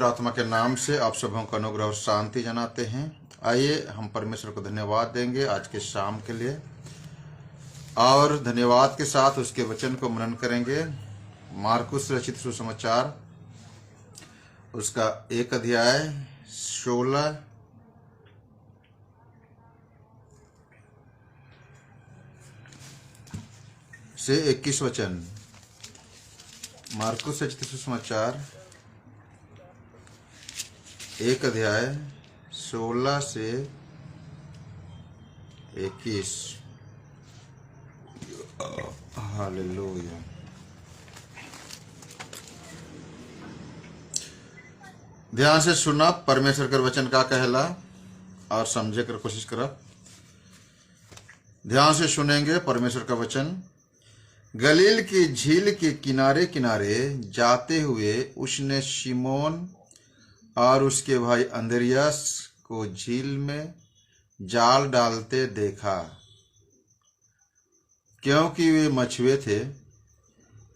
पवित्र आत्मा के नाम से आप सबों को अनुग्रह और शांति जनाते हैं। आइए हम परमेश्वर को धन्यवाद देंगे आज के शाम के लिए, और धन्यवाद के साथ उसके वचन को मनन करेंगे। मार्कुस रचित सुसमाचार उसका 1 अध्याय 16 से 21 वचन। मार्कुस रचित सुसमाचार 1 अध्याय 16 से 21। हालेलुया। ध्यान से सुना परमेश्वर के वचन का कहला और समझे कर कोशिश करा। ध्यान से सुनेंगे परमेश्वर का वचन। गलील की झील के किनारे किनारे जाते हुए उसने शिमोन और उसके भाई अंद्रियास को झील में जाल डालते देखा, क्योंकि वे मछुए थे।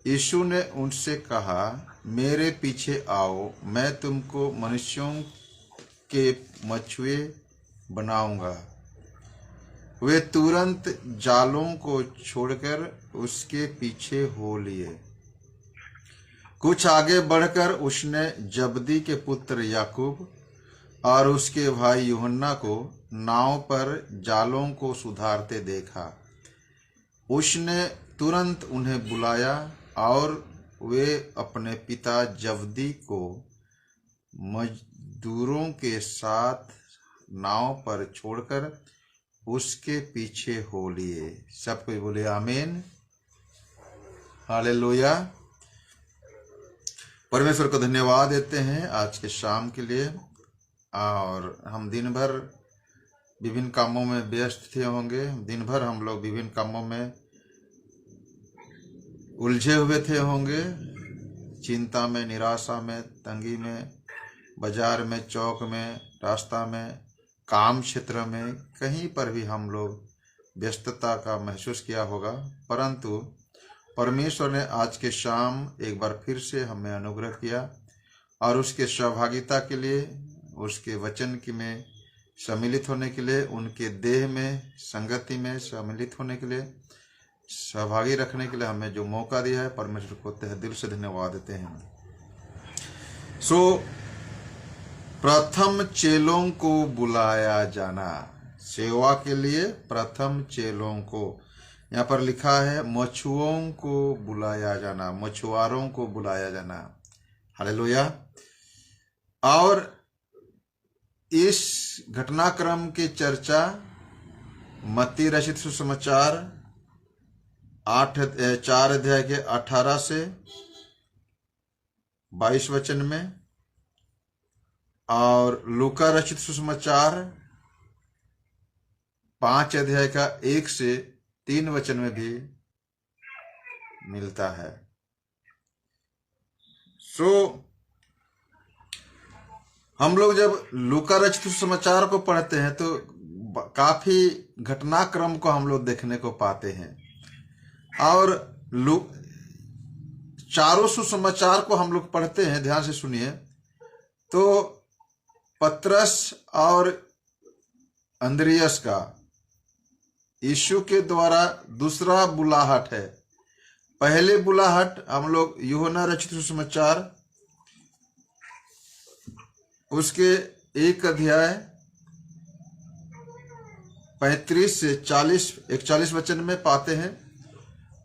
यीशु ने उनसे कहा, मेरे पीछे आओ, मैं तुमको मनुष्यों के मछुए बनाऊंगा। वे तुरंत जालों को छोड़कर उसके पीछे हो लिए। कुछ आगे बढ़कर उसने जबदी के पुत्र याकूब और उसके भाई यूहन्ना को नाव पर जालों को सुधारते देखा। उसने तुरंत उन्हें बुलाया और वे अपने पिता जबदी को मजदूरों के साथ नाव पर छोड़कर उसके पीछे हो लिए। सब कोई बोले आमीन, हालेलुया। परमेश्वर को धन्यवाद देते हैं आज के शाम के लिए। और हम दिन भर विभिन्न कामों में व्यस्त थे होंगे। दिन भर हम लोग विभिन्न कामों में उलझे हुए थे होंगे, चिंता में, निराशा में, तंगी में, बाजार में, चौक में, रास्ता में, काम क्षेत्र में, कहीं पर भी हम लोग व्यस्तता का महसूस किया होगा। परंतु परमेश्वर ने आज के शाम एक बार फिर से हमें अनुग्रह किया और उसके सहभागिता के लिए, उसके वचन की में सम्मिलित होने के लिए, उनके देह में संगति में सम्मिलित होने के लिए, सहभागी रखने के लिए हमें जो मौका दिया है, परमेश्वर को तहे दिल से धन्यवाद देते हैं। प्रथम चेलों को बुलाया जाना, सेवा के लिए प्रथम चेलों को, यहाँ पर लिखा है मछुओं को बुलाया जाना, मछुआरों को बुलाया जाना। हालेलुया। और इस घटनाक्रम की चर्चा मत्ती रचित सुसमाचार 4 अध्याय के 18 से 22 वचन में और लूका रचित सुसमाचार 5 अध्याय का 1 से 3 वचन में भी मिलता है। हम लोग जब लूका रचित समाचार को पढ़ते हैं तो काफी घटनाक्रम को हम लोग देखने को पाते हैं। और चारों सुसमाचार को हम लोग पढ़ते हैं, ध्यान से सुनिए, तो पतरस और अंद्रियास का यीशु के द्वारा दूसरा बुलाहट है। पहले बुलाहट हम लोग यूहन्ना रचित सुसमाचार उसके 1 अध्याय 35 से 41 वचन में पाते हैं।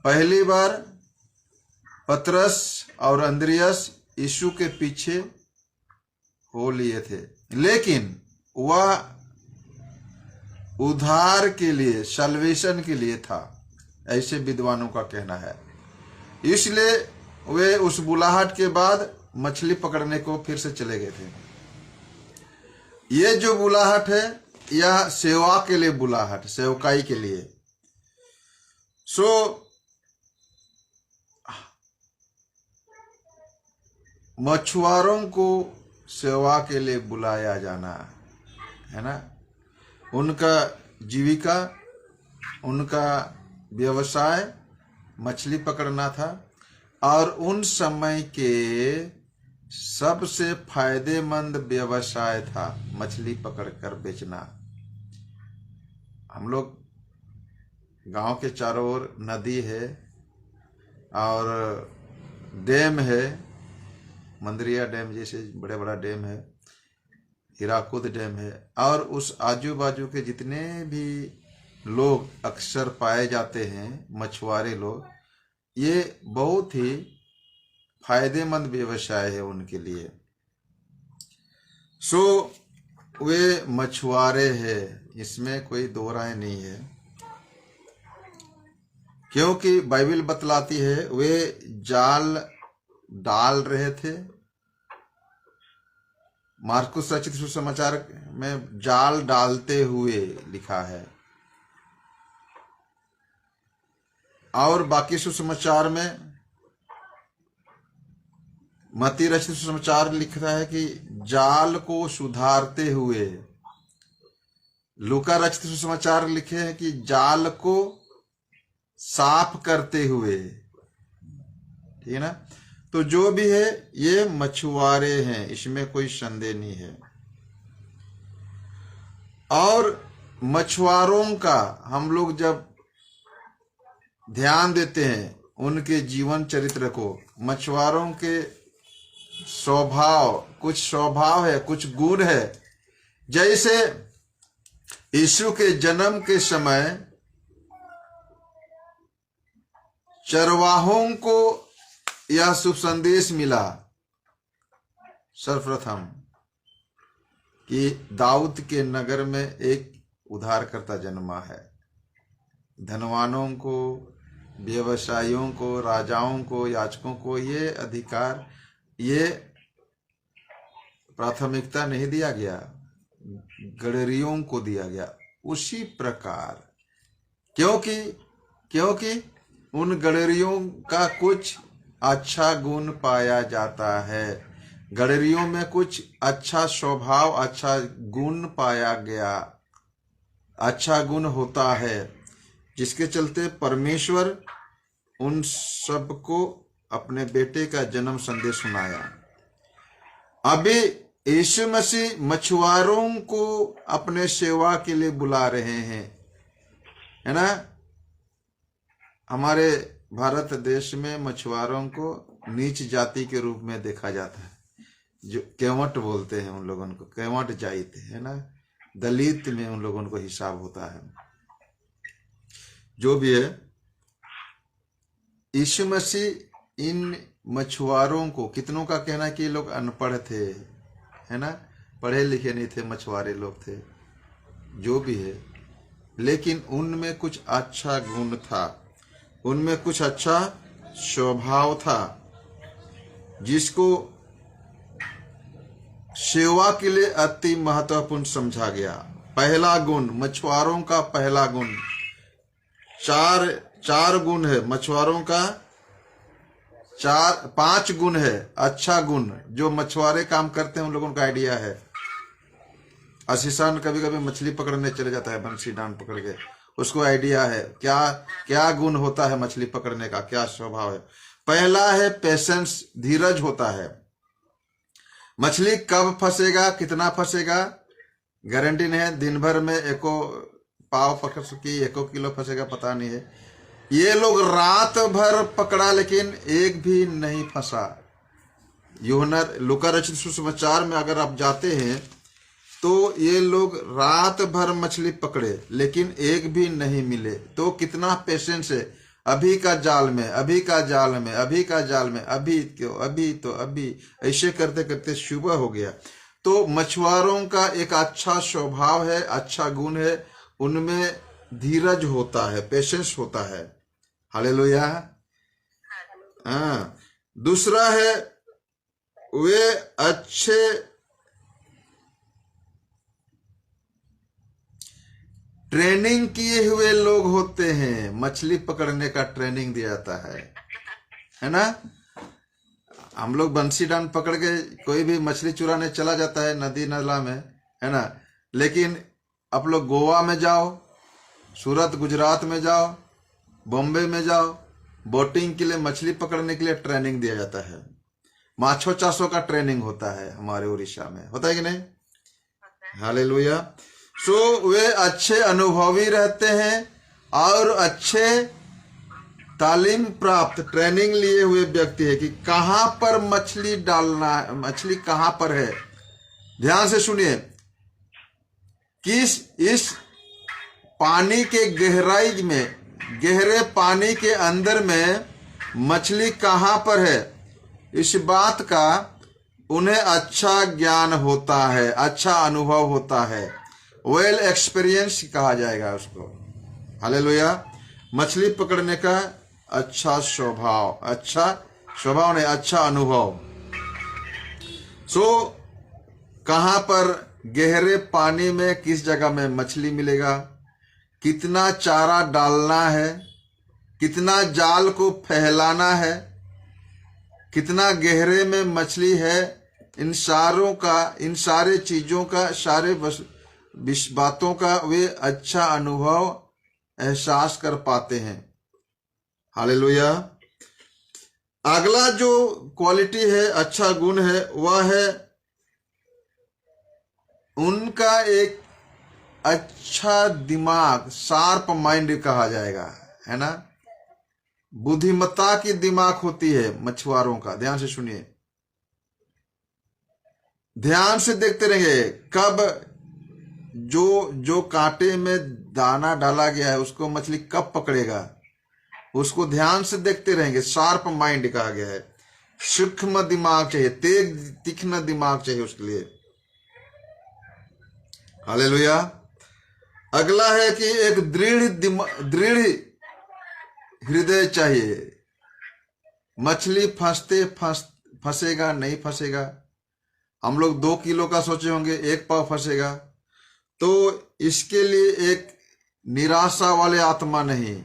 पहली बार पतरस और अंद्रियास यीशु के पीछे हो लिए थे, लेकिन वह उद्धार के लिए, सल्वेशन के लिए था, ऐसे विद्वानों का कहना है। इसलिए वे उस बुलाहट के बाद मछली पकड़ने को फिर से चले गए थे। ये जो बुलाहट है यह सेवा के लिए बुलाहट, सेवकाई के लिए। मछुआरों को सेवा के लिए बुलाया जाना है ना। उनका जीविका, उनका व्यवसाय मछली पकड़ना था। और उन समय के सबसे फायदेमंद व्यवसाय था मछली पकड़कर बेचना। हम लोग गांव के चारों ओर नदी है और डैम है, मंदरिया डैम जैसे बड़े बड़ा डैम है, हीराकुद डैम है, और उस आजू बाजू के जितने भी लोग अक्सर पाए जाते हैं मछुआरे लोग, ये बहुत ही फायदेमंद व्यवसाय है उनके लिए। सो वे मछुआरे हैं, इसमें कोई दो राय नहीं है, क्योंकि बाइबल बतलाती है वे जाल डाल रहे थे। मार्कुस रचित सुसमाचार में जाल डालते हुए लिखा है, और बाकी सुसमाचार में मत्ती रचित सुसमाचार लिखता है कि जाल को सुधारते हुए। लूका रचित सुसमाचार लिखे हैं कि जाल को साफ करते हुए। ठीक है ना। तो जो भी है ये मछुआरे हैं, इसमें कोई संदेह नहीं है। और मछुआरों का हम लोग जब ध्यान देते हैं उनके जीवन चरित्र को, मछुआरों के स्वभाव, कुछ स्वभाव है, कुछ गुण है। जैसे यीशु के जन्म के समय चरवाहों को यह शुभ संदेश मिला सर्वप्रथम कि दाऊद के नगर में एक उद्धारकर्ता जन्मा है। धनवानों को, व्यवसायियों को, राजाओं को, याजकों को ये अधिकार, ये प्राथमिकता नहीं दिया गया, गडरियों को दिया गया। उसी प्रकार क्योंकि उन गडरियों का कुछ अच्छा गुण पाया जाता है, गडरियों में कुछ अच्छा स्वभाव, अच्छा गुण पाया गया, अच्छा गुण होता है, जिसके चलते परमेश्वर उन सबको अपने बेटे का जन्म संदेश सुनाया। अभी यीशु मसीह मछुआरों को अपने सेवा के लिए बुला रहे हैं, है ना। हमारे भारत देश में मछुआरों को नीच जाति के रूप में देखा जाता है, जो केवट बोलते हैं उन लोगों को, केवट जाति, है ना। दलित में उन लोगों को हिसाब होता है। जो भी है, यीशु मसीह इन मछुआरों को, कितनों का कहना है कि ये लोग अनपढ़ थे, है ना, पढ़े लिखे नहीं थे, मछुआरे लोग थे, जो भी है, लेकिन उनमें कुछ अच्छा गुण था, उनमें कुछ अच्छा स्वभाव था, जिसको सेवा के लिए अति महत्वपूर्ण समझा गया। पहला गुण, मछुआरों का पहला गुण, चार गुण है मछुआरों का, 5 गुण है अच्छा गुण, जो मछुआरे काम करते हैं उन लोगों का आइडिया है। आशीषान कभी कभी मछली पकड़ने चले जाता है, बंसी डांड पकड़ के, उसको आइडिया है क्या क्या गुण होता है मछली पकड़ने का, क्या स्वभाव है। पहला है पेशेंस, धीरज होता है। मछली कब फंसेगा, कितना फंसेगा, गारंटी नहीं है। दिन भर में एको पाव पकड़ सकी, 1 किलो फंसेगा, पता नहीं है। ये लोग रात भर पकड़ा लेकिन एक भी नहीं फंसा। यूहन्ना लूका रचित सुसमाचार में अगर आप जाते हैं तो ये लोग रात भर मछली पकड़े लेकिन एक भी नहीं मिले। तो कितना पेशेंस है। अभी का जाल में, अभी का जाल में, अभी का जाल में, अभी क्यों, अभी तो अभी, ऐसे करते करते सुबह हो गया। तो मछुआरों का एक अच्छा स्वभाव है, अच्छा गुण है, उनमें धीरज होता है, पेशेंस होता है। हालेलुया। हाँ, दूसरा है वे अच्छे ट्रेनिंग किए हुए लोग होते हैं। मछली पकड़ने का ट्रेनिंग दिया जाता है ना। हम लोग बंसी डांड पकड़ के कोई भी मछली चुराने चला जाता है नदी नाला में, है ना। लेकिन आप लोग गोवा में जाओ, सूरत गुजरात में जाओ, बॉम्बे में जाओ, बोटिंग के लिए, मछली पकड़ने के लिए ट्रेनिंग दिया जाता है। माछो चासो का ट्रेनिंग होता है हमारे उड़ीसा में, होता है कि नहीं? हालेलुया। सो वे अच्छे अनुभवी रहते हैं और अच्छे तालीम प्राप्त ट्रेनिंग लिए हुए व्यक्ति है कि कहां पर मछली डालना है, मछली कहां पर है। ध्यान से सुनिए, किस इस पानी के गहराई में, गहरे पानी के अंदर में मछली कहां पर है, इस बात का उन्हें अच्छा ज्ञान होता है, अच्छा अनुभव होता है। वेल एक्सपीरियंस कहा जाएगा उसको। हालेलुया। मछली पकड़ने का अच्छा स्वभाव, अच्छा स्वभाव नहीं, अच्छा अनुभव। सो कहां पर गहरे पानी में किस जगह में मछली मिलेगा, कितना चारा डालना है, कितना जाल को फैलाना है, कितना गहरे में मछली है, इन सारे चीजों का, सारे बातों का वे अच्छा अनुभव एहसास कर पाते हैं। हालेलुया। अगला जो क्वालिटी है, अच्छा गुण है, वह है उनका एक अच्छा दिमाग, शार्प माइंड कहा जाएगा, है ना। बुद्धिमत्ता की दिमाग होती है मछुआरों का। ध्यान से सुनिए, ध्यान से देखते रहेंगे, कब जो कांटे में दाना डाला गया है उसको मछली कब पकड़ेगा, उसको ध्यान से देखते रहेंगे। शार्प माइंड कहा गया है, सूक्ष्म दिमाग चाहिए, तेज तीक्ष्ण दिमाग चाहिए उसके लिए। हालेलुया। अगला है कि एक दृढ़ हृदय चाहिए। मछली फंसेगा नहीं फंसेगा, हम लोग 2 किलो का सोचे होंगे, 1 पाव फंसेगा, तो इसके लिए एक निराशा वाले आत्मा नहीं,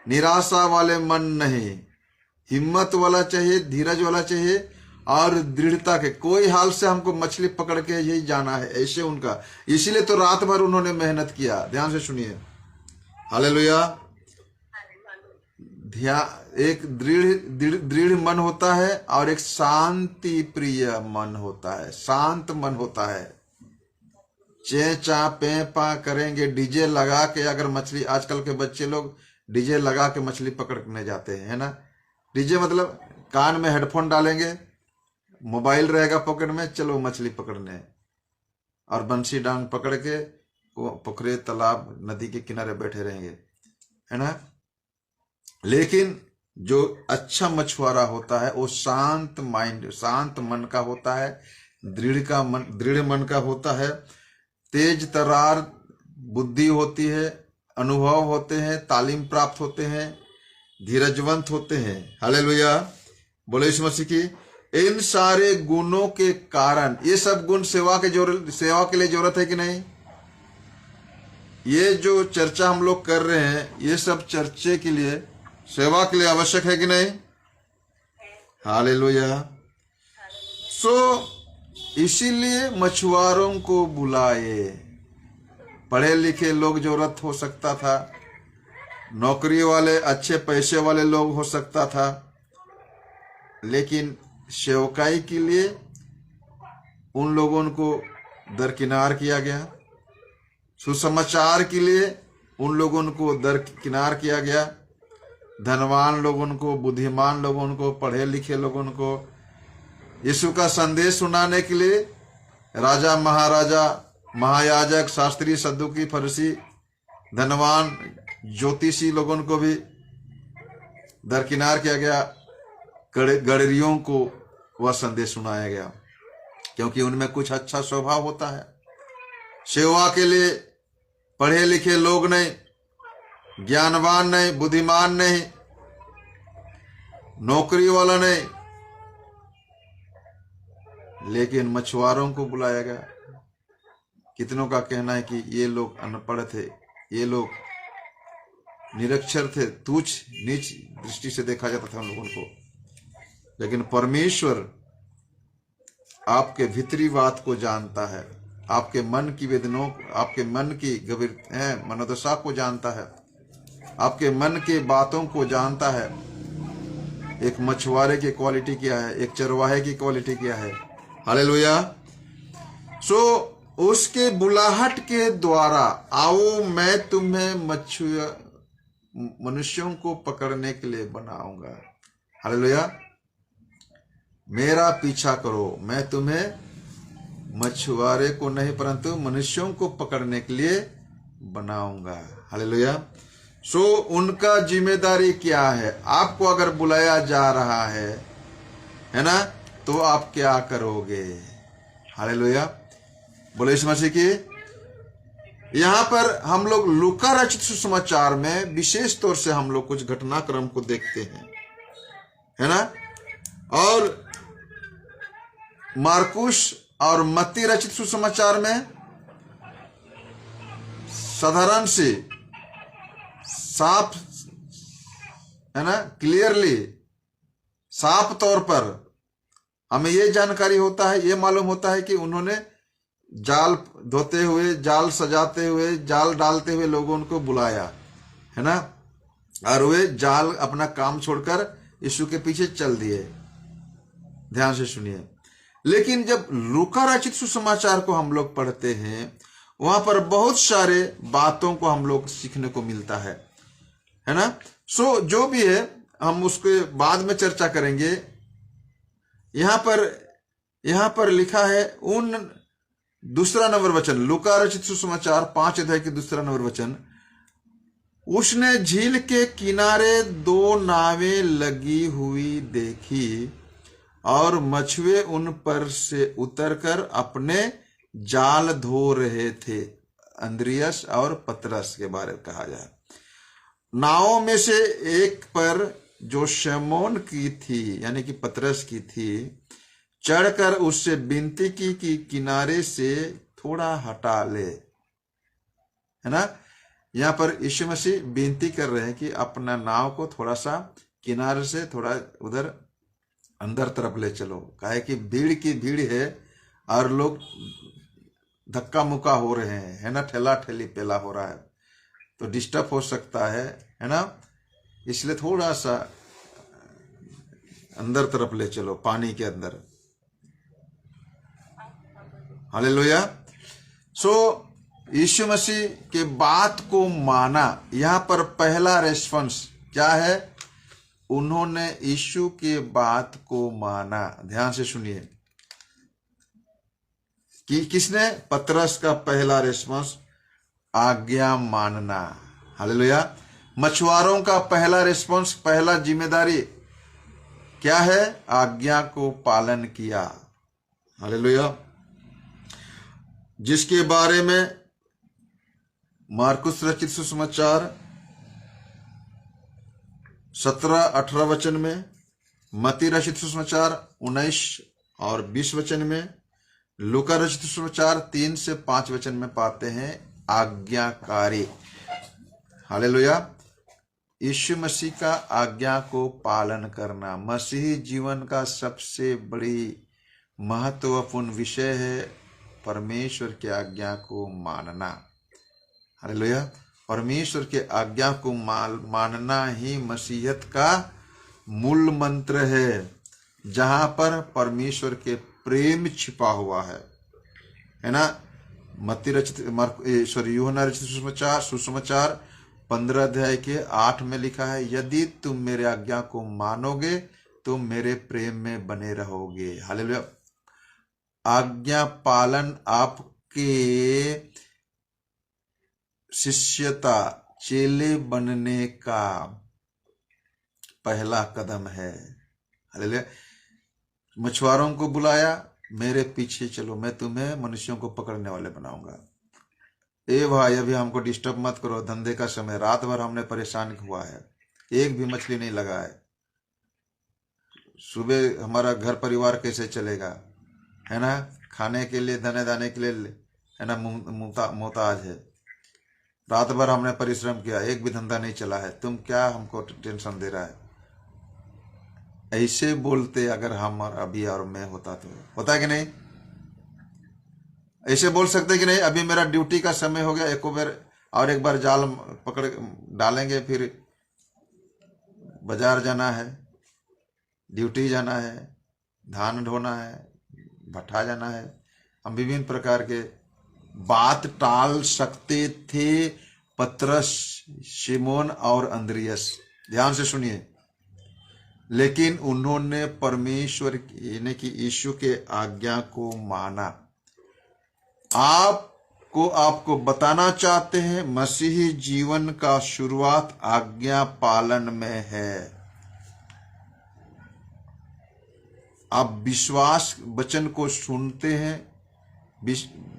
निराशा वाले मन नहीं, हिम्मत वाला चाहिए, धीरज वाला चाहिए और दृढ़ता के। कोई हाल से हमको मछली पकड़ के यही जाना है, ऐसे उनका। इसीलिए तो रात भर उन्होंने मेहनत किया। ध्यान से सुनिए। हालेलुया। एक दृढ़ मन होता है और एक शांति प्रिय मन होता है, शांत मन होता है। चे चा पे पा करेंगे, डीजे लगा के अगर मछली, आजकल के बच्चे लोग डीजे लगा के मछली पकड़ने जाते हैं, है ना। डीजे मतलब कान में हेडफोन डालेंगे, मोबाइल रहेगा पॉकेट में, चलो मछली पकड़ने, और बंसी डांग पकड़ के पोखरे तालाब नदी के किनारे बैठे रहेंगे, है ना। लेकिन जो अच्छा मछुआरा होता है वो शांत माइंड, शांत मन का होता है, दृढ़ मन का होता है, तेज तर्रार बुद्धि होती है, अनुभव होते हैं, तालीम प्राप्त होते हैं, धीरजवंत होते हैं। हालेलुया। बोले यीशु मसीह की। इन सारे गुणों के कारण, ये सब गुण सेवा के लिए जरूरत है कि नहीं? ये जो चर्चा हम लोग कर रहे हैं, ये सब चर्चे के लिए, सेवा के लिए आवश्यक है कि नहीं? हालेलुया। सो इसीलिए मछुआरों को बुलाए। पढ़े लिखे लोग जरूरत हो सकता था, नौकरी वाले अच्छे पैसे वाले लोग हो सकता था, लेकिन सेवकाई के लिए उन लोगों को दरकिनार किया गया, सुसमाचार के लिए उन लोगों को दरकिनार किया गया। धनवान लोगों को, बुद्धिमान लोगों को, पढ़े लिखे लोगों को यीशु का संदेश सुनाने के लिए राजा महाराजा, महायाजक, शास्त्री, सद्दुकी, फरीसी, धनवान, ज्योतिषी लोगों को भी दरकिनार किया गया। गडरियों को वह संदेश सुनाया गया, क्योंकि उनमें कुछ अच्छा स्वभाव होता है। सेवा के लिए पढ़े लिखे लोग नहीं, ज्ञानवान नहीं, बुद्धिमान नहीं, नौकरी वाला नहीं, लेकिन मछुआरों को बुलाया गया। कितनों का कहना है कि ये लोग अनपढ़ थे, ये लोग निरक्षर थे, तुच्छ नीच दृष्टि से देखा जाता था उन लोगों को, लेकिन परमेश्वर आपके भीतरी बात को जानता है, आपके मन की वेदनाओं, आपके मन की गंभीर मनोदशा को जानता है, आपके मन के बातों को जानता है। एक मछुआरे की क्वालिटी क्या है, एक चरवाहे की क्वालिटी क्या है। हालेलुया। सो उसके बुलाहट के द्वारा आओ मैं तुम्हें मनुष्यों को पकड़ने के लिए बनाऊंगा। हालेलुया। मेरा पीछा करो, मैं तुम्हें मछुआरे को नहीं परंतु मनुष्यों को पकड़ने के लिए बनाऊंगा। हालेलुया। सो उनका जिम्मेदारी क्या है? आपको अगर बुलाया जा रहा है ना, तो आप क्या करोगे? हालेलुया। बोले यीशु मसीह की। यहां पर हम लोग लूका रचित सुसमाचार में विशेष तौर से हम लोग कुछ घटनाक्रम को देखते हैं, है ना। और मार्कुस और मत्ती रचित सुसमाचार में साधारण से साफ, है ना, क्लियरली साफ तौर पर हमें यह जानकारी होता है, यह मालूम होता है कि उन्होंने जाल धोते हुए, जाल सजाते हुए, जाल डालते हुए लोगों को बुलाया, है ना, और वे जाल अपना काम छोड़कर यीशु के पीछे चल दिए। ध्यान से सुनिए। लेकिन जब लूका रचित सुसमाचार को हम लोग पढ़ते हैं, वहां पर बहुत सारे बातों को हम लोग सीखने को मिलता है ना। सो जो भी है हम उसके बाद में चर्चा करेंगे। यहां पर लिखा है उन, दूसरा नंबर वचन, लूका रचित सुसमाचार 5 अध्याय के दूसरा नंबर वचन, उसने झील के किनारे 2 नावें लगी हुई देखी और मछुए उन पर से उतरकर अपने जाल धो रहे थे। अंद्रियास और पतरस के बारे में कहा जाए। नावों में से एक पर जो शमौन की थी, यानी कि पतरस की थी, चढ़कर उससे विनती की कि किनारे से थोड़ा हटा ले, है ना। यहां पर यीशु मसीह विनती कर रहे हैं कि अपना नाव को थोड़ा सा किनारे से थोड़ा उधर अंदर तरफ ले चलो, काहे कि भीड़ की भीड़ है और लोग धक्का मुक्का हो रहे हैं, है ना, ठेला ठेली पेला हो रहा है, तो डिस्टर्ब हो सकता है ना। इसलिए थोड़ा सा अंदर तरफ ले चलो, पानी के अंदर। हालेलुया। सो यीशु मसीह के बात को माना। यहां पर पहला रेस्पॉन्स क्या है? उन्होंने यीशु के बात को माना। ध्यान से सुनिए कि किसने? पतरस का पहला रेस्पॉन्स, आज्ञा मानना। हालेलुया। मछुआरों का पहला रेस्पॉन्स, पहला जिम्मेदारी क्या है? आज्ञा को पालन किया। हालेलुया। जिसके बारे में मार्कुस रचित सुसमाचार 17-18 वचन में, मत्ती रचित सुसमाचार 19 और 20 वचन में, लूका रचित सुसमाचार 3 से 5 वचन में पाते हैं आज्ञाकारी। हालेलुया। यीशु मसीह का आज्ञा को पालन करना मसीही जीवन का सबसे बड़ी महत्वपूर्ण विषय है। परमेश्वर की आज्ञा को मानना। हालेलुया। परमेश्वर के आज्ञा को मानना ही मसीहत का मूल मंत्र है, जहां पर परमेश्वर के प्रेम छिपा हुआ है ना। मत्ती रचित यूहन्ना रचित सुसमाचार 15 अध्याय के 8 में लिखा है, यदि तुम मेरे आज्ञा को मानोगे तो मेरे प्रेम में बने रहोगे। हालेलुया। आज्ञा पालन आपके शिष्यता, चेले बनने का पहला कदम है। हालेलुया। मछुआरों को बुलाया, मेरे पीछे चलो, मैं तुम्हें मनुष्यों को पकड़ने वाले बनाऊंगा। ए भाई, अभी हमको डिस्टर्ब मत करो, धंधे का समय, रात भर हमने परेशान हुआ है, एक भी मछली नहीं लगा है, सुबह हमारा घर परिवार कैसे चलेगा, है ना, खाने के लिए धने दाने के लिए, है ना, मोहताज है। रात भर हमने परिश्रम किया, एक भी धंधा नहीं चला है, तुम क्या हमको टेंशन दे रहा है? ऐसे बोलते अगर हम अभी और मैं होता तो होता है कि नहीं? ऐसे बोल सकते कि नहीं, अभी मेरा ड्यूटी का समय हो गया, एक बार जाल पकड़ डालेंगे, फिर बाजार जाना है, ड्यूटी जाना है, धान ढोना है, भट्ठा जाना है। हम विभिन्न प्रकार के बात टाल सकते थे पतरस, शिमोन और अंद्रियस। ध्यान से सुनिए। लेकिन उन्होंने परमेश्वर यानी कि यीशु के आज्ञा को माना। आपको बताना चाहते हैं, मसीही जीवन का शुरुआत आज्ञा पालन में है। आप विश्वास वचन को सुनते हैं,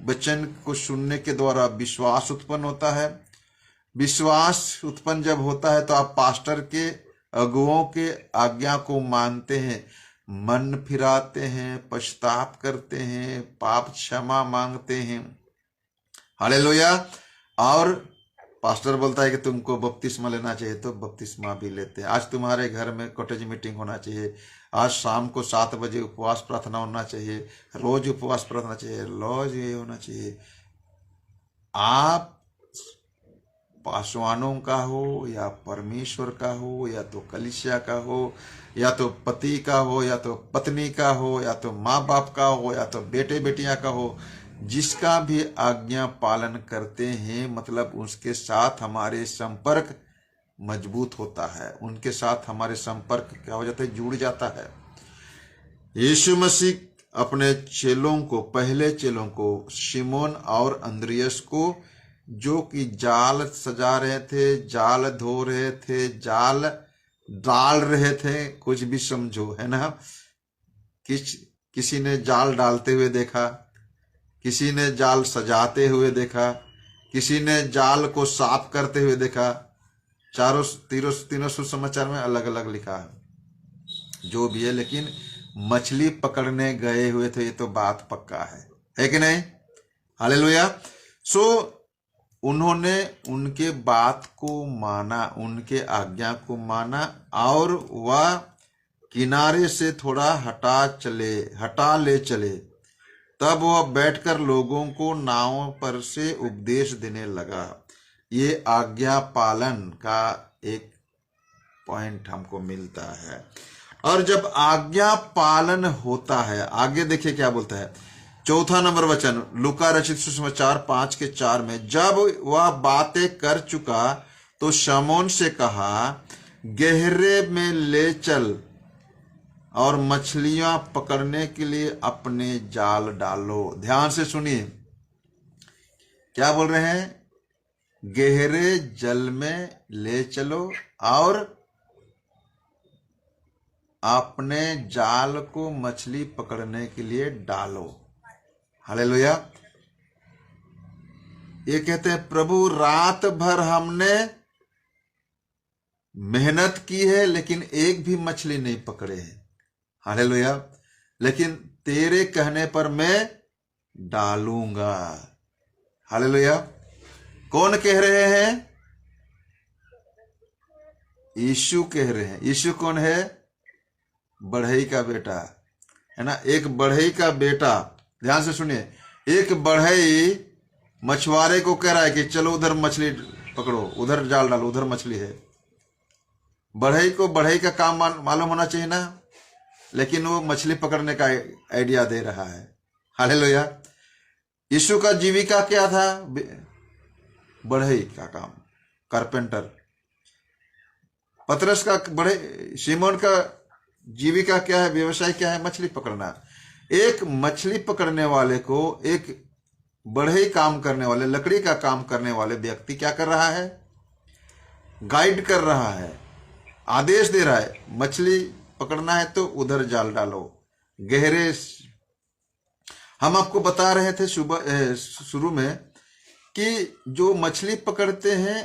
वचन को सुनने के द्वारा विश्वास उत्पन्न होता है। विश्वास उत्पन्न जब होता है तो आप पास्टर के, अगुओं के आज्ञा को मानते हैं, मन फिराते हैं, पश्चाताप करते हैं, पाप क्षमा मांगते हैं। हालेलुया। और पास्टर बोलता है कि तुमको बपतिस्मा लेना चाहिए तो बपतिस्मा भी लेते हैं। आज तुम्हारे घर में कॉटेज मीटिंग होना चाहिए, आज शाम को 7 बजे उपवास प्रार्थना होना चाहिए, रोज उपवास प्रार्थना चाहिए, रोज ये होना चाहिए। आप पासवानों का हो या परमेश्वर का हो या तो कलीसिया का हो या तो पति का हो या तो पत्नी का हो या तो माँ बाप का हो या तो बेटे बेटियां का हो, जिसका भी आज्ञा पालन करते हैं मतलब उसके साथ हमारे संपर्क मजबूत होता है, उनके साथ हमारे संपर्क क्या हो जाता है, जुड़ जाता है। यीशु मसीह अपने चेलों को, पहले चेलों को, शिमोन और अंद्रियस को, जो कि जाल सजा रहे थे, जाल धो रहे थे, जाल डाल रहे थे, कुछ भी समझो, है ना। किसी ने जाल डालते हुए देखा, किसी ने जाल सजाते हुए देखा, किसी ने जाल को साफ करते हुए देखा। तीनों सुसमाचार में अलग अलग लिखा है जो भी है, लेकिन मछली पकड़ने गए हुए थे, ये तो बात पक्का है कि नहीं। हालेलुया। सो उन्होंने उनके बात को माना, उनके आज्ञा को माना और वह किनारे से थोड़ा हटा ले चले। तब वह बैठकर लोगों को नाव पर से उपदेश देने लगा। ये आज्ञा पालन का एक पॉइंट हमको मिलता है। और जब आज्ञा पालन होता है, आगे देखिए क्या बोलता है, 4 नंबर वचन, लूका रचित सुसमाचार 5:4 में, जब वह बातें कर चुका तो शमौन से कहा, गहरे में ले चल और मछलियां पकड़ने के लिए अपने जाल डालो। ध्यान से सुनिए क्या बोल रहे हैं, गहरे जल में ले चलो और अपने जाल को मछली पकड़ने के लिए डालो। हालेलुया। ये कहते हैं, प्रभु रात भर हमने मेहनत की है लेकिन एक भी मछली नहीं पकड़े हैं। हालेलुया। लेकिन तेरे कहने पर मैं डालूंगा। हालेलुया। कौन कह रहे हैं, यीशु कह रहे हैं। यीशु कौन है, बढ़ई का बेटा, है ना। एक बढ़ई का बेटा, ध्यान से सुनिए, एक बढ़ई मछुआरे को कह रहा है कि चलो उधर मछली पकड़ो, उधर जाल डालो, उधर मछली है। बढ़ई को बढ़ई का काम मालूम होना चाहिए ना, लेकिन वो मछली पकड़ने का आइडिया दे रहा है। हालेलुया। यीशु का जीविका क्या था, बढ़ई का काम, कारपेंटर। पतरस का बढ़ई, शिमोन का जीविका क्या है, व्यवसाय क्या है, मछली पकड़ना। एक मछली पकड़ने वाले को एक बढ़ई काम करने वाले, लकड़ी का काम करने वाले व्यक्ति क्या कर रहा है, गाइड कर रहा है, आदेश दे रहा है, मछली पकड़ना है तो उधर जाल डालो, गहरे। हम आपको बता रहे थे शुरू में कि जो मछली पकड़ते हैं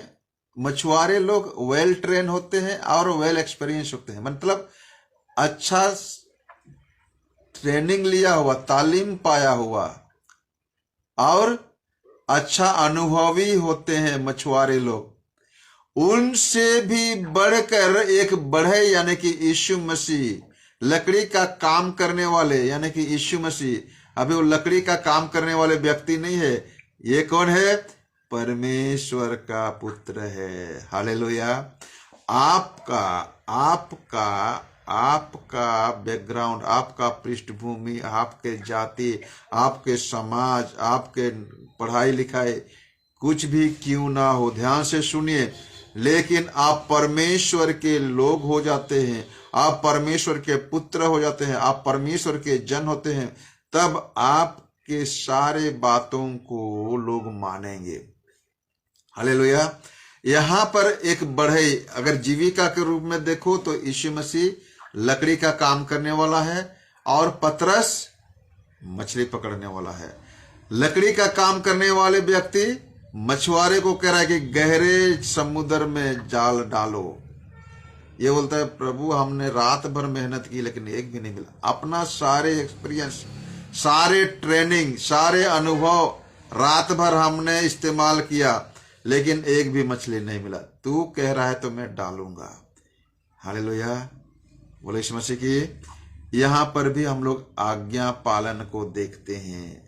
मछुआरे लोग वेल ट्रेन होते हैं और वेल एक्सपीरियंस होते हैं, मतलब अच्छा ट्रेनिंग लिया हुआ, तालीम पाया हुआ और अच्छा अनुभवी होते हैं मछुआरे लोग। उनसे भी बढ़कर एक बढ़े यानी कि यीशु मसीह, लकड़ी का काम करने वाले यानी कि यीशु मसीह। अभी वो लकड़ी का काम करने वाले व्यक्ति नहीं है, ये कौन है, परमेश्वर का पुत्र है। हालेलुया। आपका आपका बैकग्राउंड, आपका पृष्ठभूमि, आपके जाति, आपके समाज, आपके पढ़ाई लिखाई कुछ भी क्यों ना हो, ध्यान से सुनिए, लेकिन आप परमेश्वर के लोग हो जाते हैं, आप परमेश्वर के पुत्र हो जाते हैं, आप परमेश्वर के जन होते हैं, तब आपके सारे बातों को लोग मानेंगे। हालेलुया। यहाँ पर एक बढ़ई, अगर जीविका के रूप में देखो तो यीशु मसीह लकड़ी का काम करने वाला है और पतरस मछली पकड़ने वाला है। लकड़ी का काम करने वाले व्यक्ति मछुआरे को कह रहा है कि गहरे समुद्र में जाल डालो। ये बोलता है प्रभु हमने रात भर मेहनत की लेकिन एक भी नहीं मिला। अपना सारे एक्सपीरियंस, सारे ट्रेनिंग, सारे अनुभव रात भर हमने इस्तेमाल किया लेकिन एक भी मछली नहीं मिला। तू कह रहा है तो मैं डालूंगा। हालेलुया, बोले यीशु मसीह की। यहाँ पर भी हम लोग आज्ञा पालन को देखते हैं,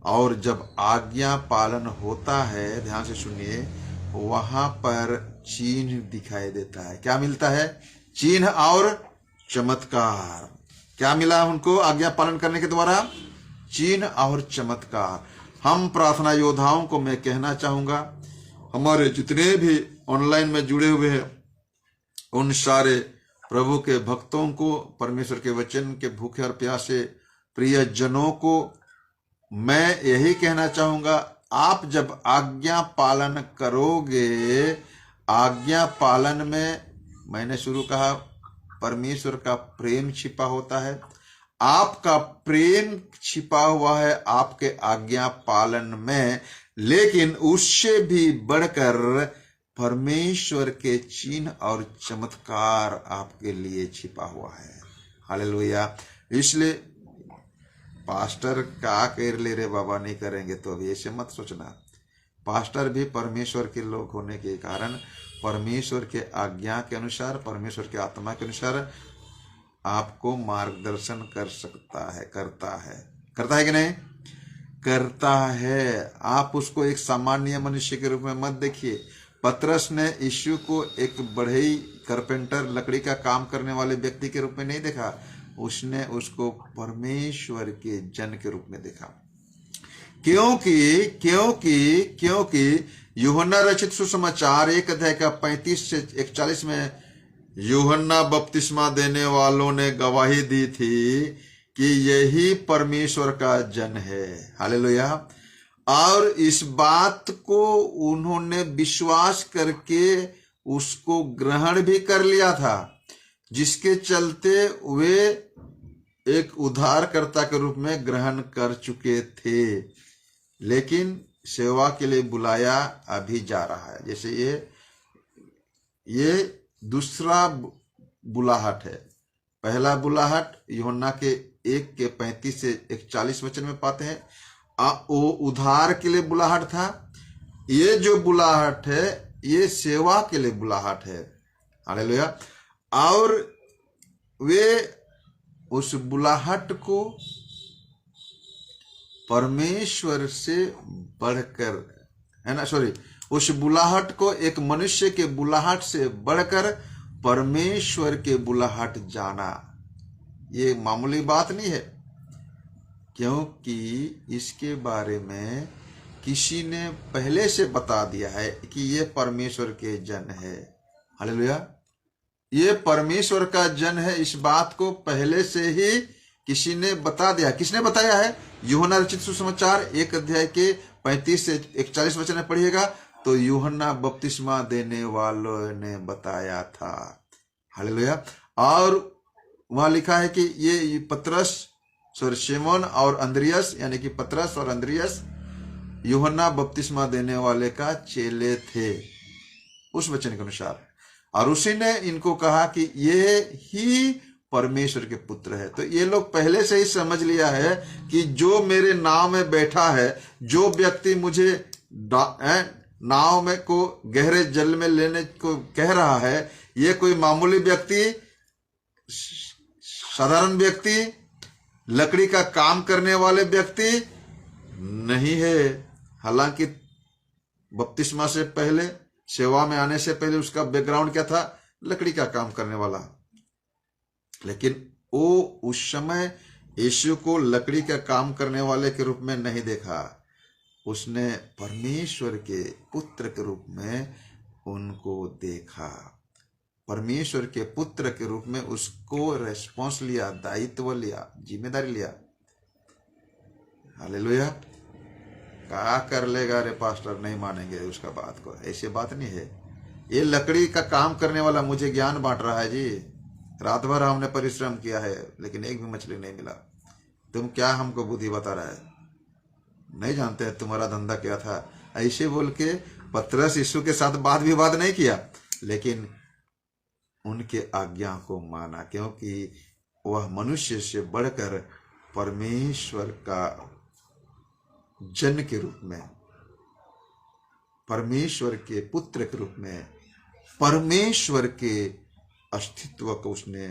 और जब आज्ञा पालन होता है, ध्यान से सुनिए, वहां पर चिन्ह दिखाई देता है। क्या मिलता है? चिन्ह और चमत्कार। क्या मिला उनको आज्ञा पालन करने के द्वारा? चिन्ह और चमत्कार। हम प्रार्थना योद्धाओं को मैं कहना चाहूंगा, हमारे जितने भी ऑनलाइन में जुड़े हुए हैं उन सारे प्रभु के भक्तों को, परमेश्वर के वचन के भूखे और प्यासे प्रिय जनों को मैं यही कहना चाहूंगा, आप जब आज्ञा पालन करोगे, आज्ञा पालन में मैंने शुरू कहा परमेश्वर का प्रेम छिपा होता है। आपका प्रेम छिपा हुआ है आपके आज्ञा पालन में, लेकिन उससे भी बढ़कर परमेश्वर के चिन्ह और चमत्कार आपके लिए छिपा हुआ है। हालेलुया। इसलिए पास्टर का कर ले रे बाबा नहीं करेंगे तो अभी ऐसे मत सोचना। पास्टर भी परमेश्वर के लोग होने के कारण परमेश्वर के आज्ञा के अनुसार, परमेश्वर के आत्मा के अनुसार आपको मार्गदर्शन कर सकता है, करता है कि नहीं? करता है। आप उसको एक सामान्य मनुष्य के रूप में मत देखिए। पतरस ने यीशु को एक बढ़ई, कारपेंटर, लकड़ी का काम करने वाले व्यक्ति के रूप में नहीं देखा, उसने उसको परमेश्वर के जन के रूप में देखा। क्योंकि यूहन्ना रचित सुसमाचार 1 अध्याय का 35 से 41 में यूहन्ना बपतिस्मा देने वालों ने गवाही दी थी कि यही परमेश्वर का जन है। हालेलुया। और इस बात को उन्होंने विश्वास करके उसको ग्रहण भी कर लिया था, जिसके चलते वे एक उद्धारकर्ता के रूप में ग्रहण कर चुके थे। लेकिन सेवा के लिए बुलाया अभी जा रहा है। जैसे ये दूसरा बुलाहट है। पहला बुलाहट यूहन्ना के 1 के 35 से 41 वचन में पाते हैं, वो उद्धार के लिए बुलाहट था। ये जो बुलाहट है ये सेवा के लिए बुलाहट है। हालेलुया। और वे उस बुलाहट को परमेश्वर से बढ़कर, है ना, उस बुलाहट को एक मनुष्य के बुलाहट से बढ़कर परमेश्वर के बुलाहट जाना, ये मामूली बात नहीं है, क्योंकि इसके बारे में किसी ने पहले से बता दिया है कि ये परमेश्वर के जन है। हालेलुया। ये परमेश्वर का जन है, इस बात को पहले से ही किसी ने बता दिया। किसने बताया है? यूहन्ना रचित सुसमाचार 1 अध्याय के 35 से 41 वचन में पढ़िएगा तो यूहन्ना बपतिस्मा देने वालों ने बताया था। हालेलुया। और वहां लिखा है कि ये पतरस, शिमोन और अंद्रियस, यानी कि पतरस और अंद्रियस यूहन्ना बपतिस्मा देने वाले का चेले थे, उस वचन के अनुसार। और उसी ने इनको कहा कि ये ही परमेश्वर के पुत्र है। तो ये लोग पहले से ही समझ लिया है कि जो मेरे नाव में बैठा है, जो व्यक्ति मुझे नाव में को गहरे जल में लेने को कह रहा है, ये कोई मामूली व्यक्ति, साधारण व्यक्ति, लकड़ी का काम करने वाले व्यक्ति नहीं है। हालांकि बपतिस्मा से पहले, सेवा में आने से पहले उसका बैकग्राउंड क्या था? लकड़ी का काम करने वाला। लेकिन वो उस समय यीशु को लकड़ी का काम करने वाले के रूप में नहीं देखा, उसने परमेश्वर के पुत्र के रूप में उनको देखा। परमेश्वर के पुत्र के रूप में उसको रेस्पॉन्स लिया, दायित्व लिया, जिम्मेदारी लिया। हालेलुया। क्या कर लेगा रे पास्टर, नहीं मानेंगे उसका बात को, ऐसी बात नहीं है। ये लकड़ी का काम करने वाला मुझे ज्ञान बांट रहा है जी, रात भर हमने परिश्रम किया है लेकिन एक भी मछली नहीं मिला। तुम क्या हमको बुद्धि बता रहा है, नहीं जानते हैं तुम्हारा धंधा क्या था। ऐसे बोल के पतरस यीशु के साथ वाद विवाद नहीं किया, लेकिन उनके आज्ञा को माना, क्योंकि वह मनुष्य से बढ़कर परमेश्वर का जन के रूप में, परमेश्वर के पुत्र के रूप में, परमेश्वर के अस्तित्व को उसने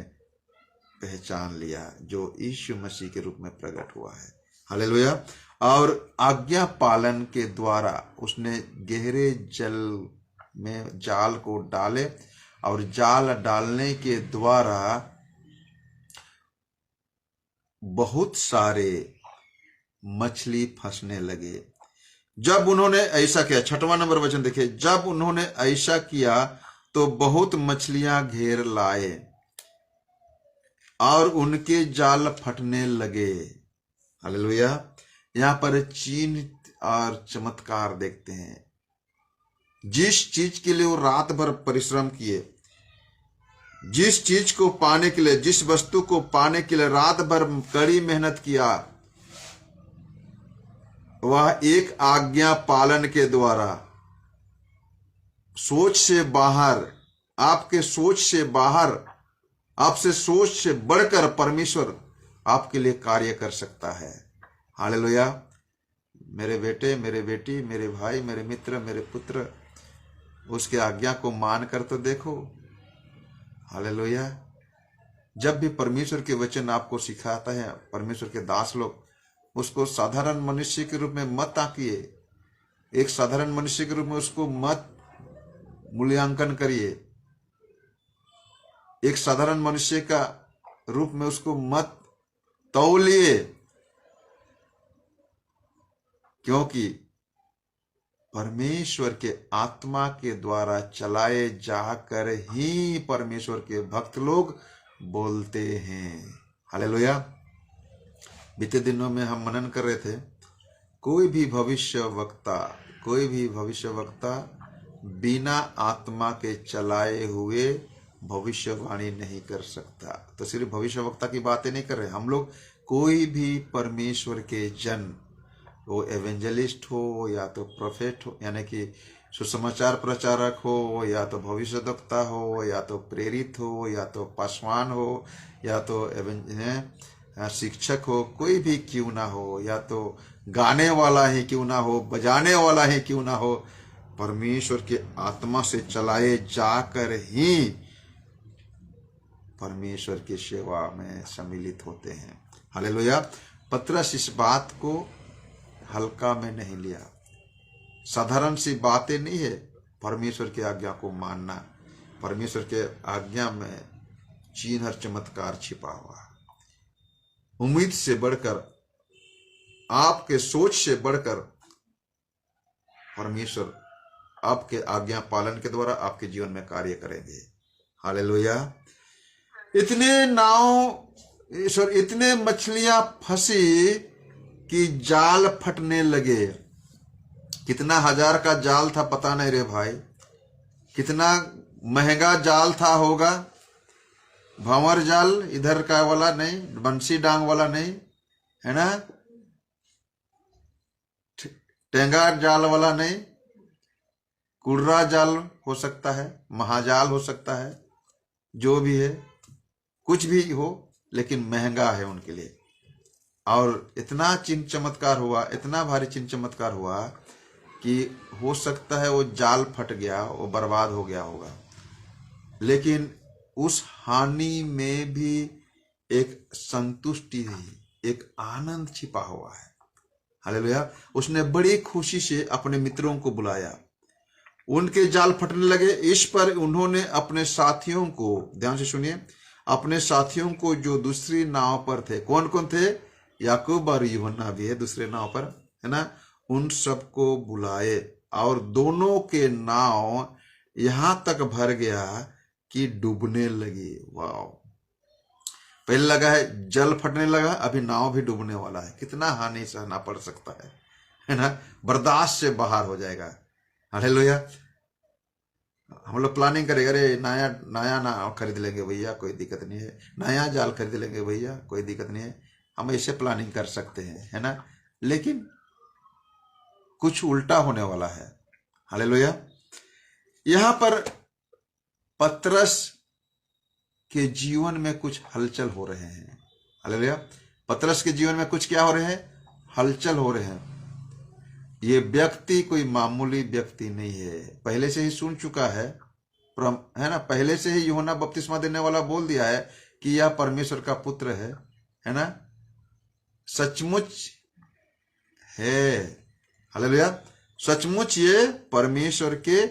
पहचान लिया, जो यीशु मसीह के रूप में प्रकट हुआ है। हालेलुया। और आज्ञा पालन के द्वारा उसने गहरे जल में जाल को डाले, और जाल डालने के द्वारा बहुत सारे मछली फंसने लगे। जब उन्होंने ऐसा किया, 6वां नंबर वचन देखिए, जब उन्होंने ऐसा किया तो बहुत मछलियां घेर लाए और उनके जाल फटने लगे। हालेलुया। यहां पर चिन्ह और चमत्कार देखते हैं। जिस चीज के लिए वो रात भर परिश्रम किए, जिस चीज को पाने के लिए, जिस वस्तु को पाने के लिए रात भर कड़ी मेहनत किया, वह एक आज्ञा पालन के द्वारा, सोच से बाहर, आपके सोच से बाहर, आपसे सोच से बढ़कर परमेश्वर आपके लिए कार्य कर सकता है। हालेलुया। मेरे बेटे, मेरे बेटी, मेरे भाई, मेरे मित्र, मेरे पुत्र, उसके आज्ञा को मान कर तो देखो। हालेलुया। जब भी परमेश्वर के वचन आपको सिखाता है, परमेश्वर के दास लोग, उसको साधारण मनुष्य के रूप में मत आंकिए, एक साधारण मनुष्य के रूप में उसको मत मूल्यांकन करिए, एक साधारण मनुष्य का रूप में उसको मत तौलिए, क्योंकि परमेश्वर के आत्मा के द्वारा चलाए जाकर ही परमेश्वर के भक्त लोग बोलते हैं। हालेलुया। बीते दिनों में हम मनन कर रहे थे, कोई भी भविष्य वक्ता बिना आत्मा के चलाए हुए भविष्यवाणी नहीं कर सकता। तो सिर्फ भविष्य वक्ता की बातें नहीं कर रहे हम लोग, कोई भी परमेश्वर के जन, वो एवेंजलिस्ट हो या तो प्रोफेट हो, यानी कि सुसमाचार प्रचारक हो, या तो भविष्यवक्ता हो, या तो प्रेरित हो, या तो पासवान हो, या तो शिक्षक हो, कोई भी क्यों ना हो, या तो गाने वाला ही क्यों ना हो, बजाने वाला ही क्यों ना हो, परमेश्वर के आत्मा से चलाए जाकर ही परमेश्वर की सेवा में सम्मिलित होते हैं। हालेलुया। पतरस इस बात को हल्का में नहीं लिया। साधारण सी बातें नहीं है परमेश्वर की आज्ञा को मानना। परमेश्वर के आज्ञा में चिन्ह और चमत्कार छिपा हुआ। उम्मीद से बढ़कर, आपके सोच से बढ़कर परमेश्वर आपके आज्ञा पालन के द्वारा आपके जीवन में कार्य करेंगे। हालेलुया। इतने मछलियां फंसी कि जाल फटने लगे। कितना हजार का जाल था पता नहीं रे भाई, कितना महंगा जाल था होगा। भंवर जाल इधर का वाला नहीं, बंसी डांग वाला नहीं है ना, टेंगा जाल वाला नहीं, कुर्रा जाल हो सकता है, महाजाल हो सकता है, जो भी है, कुछ भी हो, लेकिन महंगा है उनके लिए। और इतना चिन्ह चमत्कार हुआ, इतना भारी चिन्ह चमत्कार हुआ कि हो सकता है वो जाल फट गया, वो बर्बाद हो गया होगा, लेकिन उस हानि में भी एक संतुष्टि, एक आनंद छिपा हुआ है। हालेलुया। उसने बड़ी खुशी से अपने मित्रों को बुलाया, उनके जाल फटने लगे। इस पर उन्होंने अपने साथियों को, ध्यान से सुनिए, अपने साथियों को जो दूसरी नाव पर थे, कौन कौन थे, याकूब और यूहन्ना भी है दूसरे नाव पर, है ना, उन सबको बुलाए और दोनों के नाव यहां तक भर गया कि डूबने लगी। वाह, पहले लगा है जल फटने लगा, अभी नाव भी डूबने वाला है। कितना हानि सहना पड़ सकता है ना, बर्दाश्त से बाहर हो जाएगा। हालेलुया। हम लोग प्लानिंग करेंगे, अरे नया नया नाव खरीद लेंगे भैया, कोई दिक्कत नहीं है, नया जाल खरीद लेंगे भैया, कोई दिक्कत नहीं है, हम ऐसे प्लानिंग कर सकते हैं, है ना। लेकिन कुछ उल्टा होने वाला है। हालेलुया। यहां पर पतरस के जीवन में कुछ हलचल हो रहे हैं। हालेलुया। पतरस के जीवन में कुछ क्या हो रहे हैं, हलचल हो रहे हैं। ये व्यक्ति कोई मामूली व्यक्ति नहीं है, पहले से ही सुन चुका है ना, पहले से ही यूहन्ना बपतिस्मा देने वाला बोल दिया है कि यह परमेश्वर का पुत्र है ना, सचमुच है। हालेलुया। सचमुच ये परमेश्वर के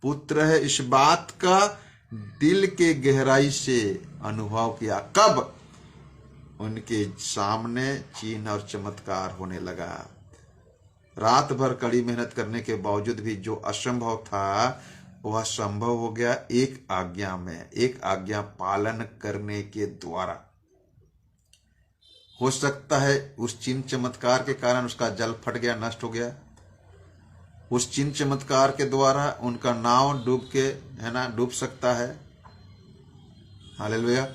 पुत्र है, इस बात का दिल के गहराई से अनुभव किया। कब? उनके सामने चिन्ह और चमत्कार होने लगा। रात भर कड़ी मेहनत करने के बावजूद भी जो असंभव था वह संभव हो गया एक आज्ञा में, एक आज्ञा पालन करने के द्वारा। हो सकता है उस चिन्ह चमत्कार के कारण उसका जल फट गया, नष्ट हो गया। उस चिन्ह चमत्कार के द्वारा उनका नाव डूब के, है ना, डूब सकता है। हालेलुया।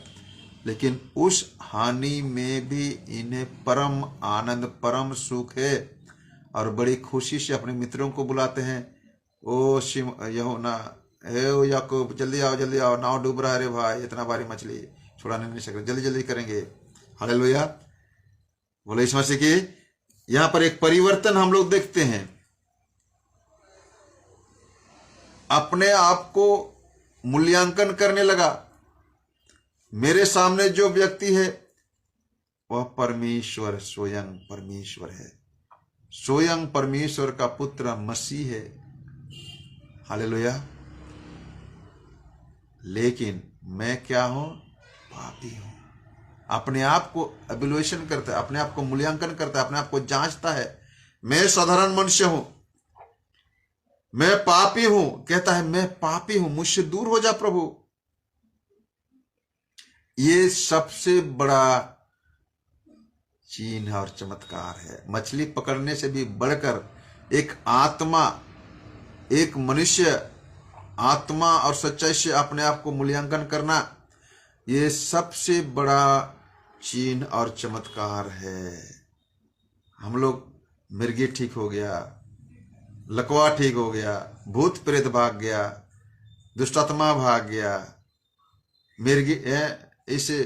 लेकिन उस हानि में भी इन्हें परम आनंद, परम सुख है और बड़ी खुशी से अपने मित्रों को बुलाते हैं। ओ यूहन्ना, हे ओ याकूब, जल्दी आओ जल्दी आओ, नाव डूब रहा है रे भाई, इतना भारी मछली छुड़ाने नहीं सकते, जल्दी जल्दी करेंगे। हालेलुया। बोले यीशु मसीह की। यहां पर एक परिवर्तन हम लोग देखते हैं। अपने आप को मूल्यांकन करने लगा। मेरे सामने जो व्यक्ति है वह परमेश्वर, स्वयं परमेश्वर है, स्वयं परमेश्वर का पुत्र मसीह है। हालेलुया। लेकिन मैं क्या हूं? पापी हूं। अपने आप को एवेल्युएशन करता है, अपने आप को मूल्यांकन करता है, अपने आप को जांचता है। मैं साधारण मनुष्य हूं, मैं पापी हूं। कहता है मैं पापी हूं, मुझसे दूर हो जा प्रभु। ये सबसे बड़ा चिन्ह और चमत्कार है। मछली पकड़ने से भी बढ़कर एक आत्मा, एक मनुष्य आत्मा और सच्चाई से अपने आप को मूल्यांकन करना, ये सबसे बड़ा चिन्ह और चमत्कार है। हम लोग, मिर्गी ठीक हो गया, लकवा ठीक हो गया, भूत प्रेत भाग गया, दुष्टात्मा भाग गया, मिर्गी इसे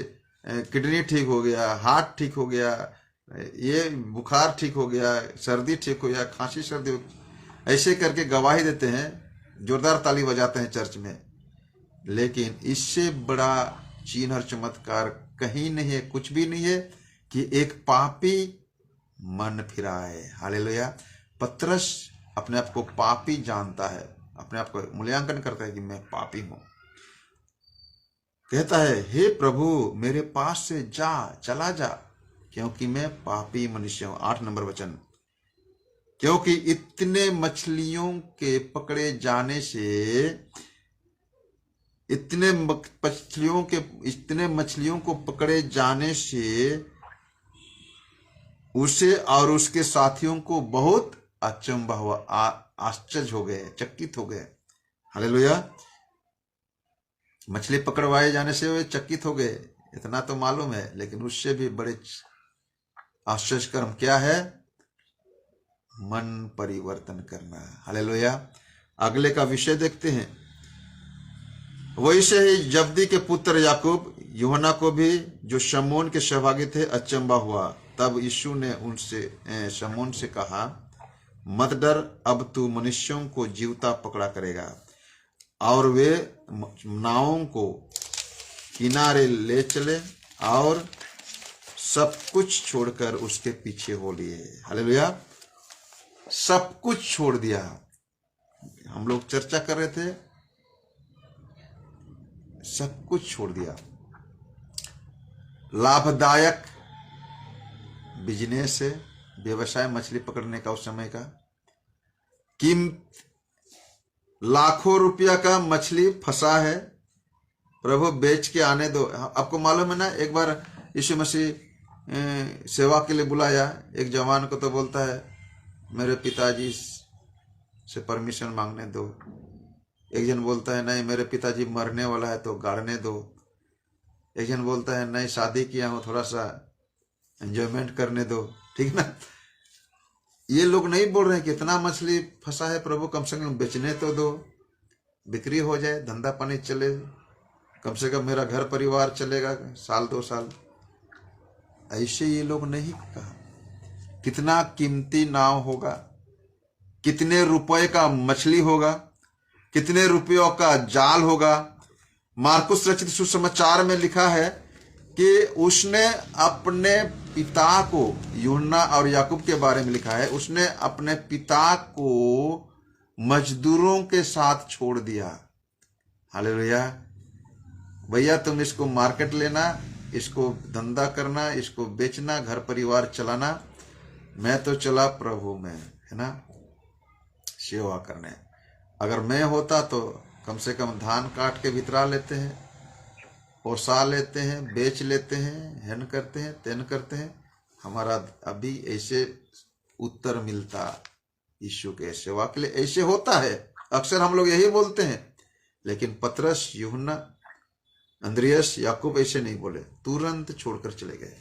किडनी ठीक हो गया, हार्ट ठीक हो गया, ये बुखार ठीक हो गया, सर्दी ठीक हो गया, खांसी सर्दी हो, ऐसे करके गवाही देते हैं, जोरदार ताली बजाते हैं चर्च में। लेकिन इससे बड़ा चिन्ह और चमत्कार कहीं नहीं है, कुछ भी नहीं है कि एक पापी मन फिराए। हालेलुया। पतरस अपने आप को पापी जानता है, अपने आप को मूल्यांकन करता है कि मैं पापी हूं। कहता है हे प्रभु मेरे पास से चला जा, क्योंकि मैं पापी मनुष्य हूं। 8 नंबर वचन। क्योंकि इतने मछलियों के पकड़े जाने से, इतने मछलियों को पकड़े जाने से उसे और उसके साथियों को बहुत अचंभा हुआ, आश्चर्य हो गए, चकित हो गए। हालेलुया। मछली पकड़वाए जाने से वे चकित हो गए, इतना तो मालूम है, लेकिन उससे भी बड़े आश्चर्य कर्म क्या है? मन परिवर्तन करना। हालेलुया। अगले का विषय देखते हैं। वैसे ही जब्दी के पुत्र याकूब, यूहन्ना को भी जो शमौन के सहभागी थे अचंभा हुआ। तब यीशु ने उनसे, शमौन से कहा, मत डर, अब तू मनुष्यों को जीवता पकड़ा करेगा। और वे नावों को किनारे ले चले और सब कुछ छोड़कर उसके पीछे हो लिए। हालेलुया। सब कुछ छोड़ दिया। हम लोग चर्चा कर रहे थे, सब कुछ छोड़ दिया। लाभदायक बिजनेस है, व्यवसाय मछली पकड़ने का उस समय का। कीमत लाखों रुपया का मछली फंसा है, प्रभु बेच के आने दो। आपको मालूम है ना, एक बार यीशु मसीह सेवा के लिए बुलाया, एक जवान को तो बोलता है मेरे पिताजी से परमिशन मांगने दो। एक जन बोलता है नहीं मेरे पिताजी मरने वाला है तो गाड़ने दो। एक जन बोलता है नहीं शादी किया हूं थोड़ा सा एंजॉयमेंट करने दो। ठीक ना, ये लोग नहीं बोल रहे हैं कि इतना मछली फंसा है प्रभु कम से कम बेचने तो दो, बिक्री हो जाए, धंधा पानी चले, कम से कम मेरा घर परिवार चलेगा साल 2 साल। ऐसे ये लोग नहीं कहा। कितना कीमती नाव होगा, कितने रुपए का मछली होगा, कितने रुपयों का जाल होगा। मार्कुस रचित सुसमाचार में लिखा है कि उसने अपने पिता को, यूहन्ना और याकूब के बारे में लिखा है, उसने अपने पिता को मजदूरों के साथ छोड़ दिया। हालेलुया। भैया तुम इसको मार्केट लेना, इसको धंधा करना, इसको बेचना, घर परिवार चलाना, मैं तो चला प्रभु में, है ना, सेवा करने। अगर मैं होता तो कम से कम धान काट के भितरा लेते हैं, पोसा लेते हैं, बेच लेते हैं, हेन करते हैं, तेन करते हैं, हमारा अभी ऐसे उत्तर मिलता यीशु के सेवा के लिए। ऐसे होता है, अक्सर हम लोग यही बोलते हैं, लेकिन पतरस, यूहन्ना, अंद्रियास, याकूब ऐसे नहीं बोले, तुरंत छोड़कर चले गए।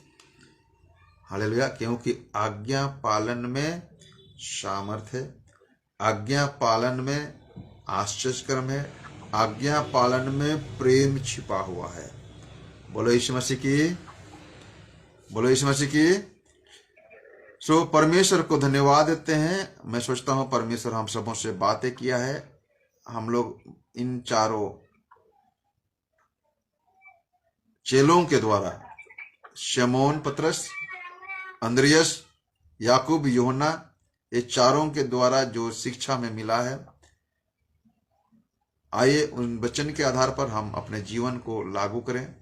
हालेलुया। क्योंकि आज्ञा पालन में सामर्थ्य है, आज्ञा पालन में आश्चर्यकर्म है, आज्ञा पालन में प्रेम छिपा हुआ है। बोलो यीशु मसीह की, बोलो यीशु मसीह की। सो परमेश्वर को धन्यवाद देते हैं। मैं सोचता हूं परमेश्वर हम सबों से बातें किया है। हम लोग इन चारों चेलों के द्वारा, शमौन पतरस, अंद्रियास, याकूब, यूहन्ना, ये चारों के द्वारा जो शिक्षा में मिला है, आइए उन वचन के आधार पर हम अपने जीवन को लागू करें।